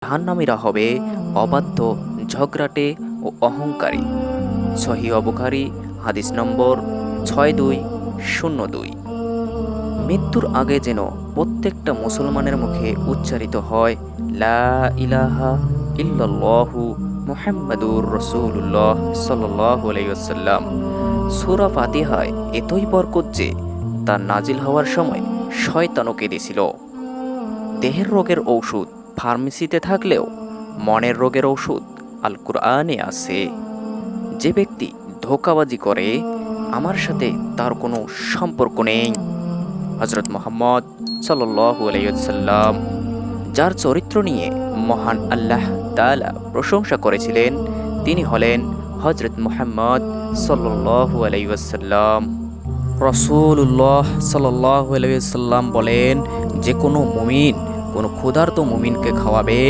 জাহান্নামীরা হবে অবাধ্য, ঝগড়াটে ও অহংকারী। সহিহ বুখারী হাদিস নম্বর ৬২০২। মৃত্যুর আগে যেন প্রত্যেকটা মুসলমানের মুখে উচ্চারিত হয় লা ইলাহা ইল্লাল্লাহু মুহাম্মাদুর রাসূলুল্লাহ সাল্লাল্লাহু আলাইহি ওয়াসাল্লাম। সূরা ফাতিহায় এতই বরকত যে তা নাজিল হওয়ার সময় শয়তানও কেঁদেছিল। দেহের রোগের ঔষধ ফার্মেসিতে থাকলেও মনের রোগের ঔষধ আল কুরআনে আছে। যে ব্যক্তি ধোঁকাবাজি করে আমার সাথে তার কোনো সম্পর্ক নেই। হযরত মুহাম্মদ সাল্লাল্লাহু আলাইহি ওয়াসাল্লাম যার চরিত্র নিয়ে মহান আল্লাহ তাআলা প্রশংসা করেছিলেন তিনি হলেন হযরত মুহাম্মদ সাল্লাল্লাহু আলাইহি ওয়াসাল্লাম। রাসূলুল্লাহ সাল্লাল্লাহু আলাইহি ওয়াসাল্লাম বলেন, যে কোনো মুমিন কোনো ক্ষুধার্ত মুমিনকে খাওয়াবে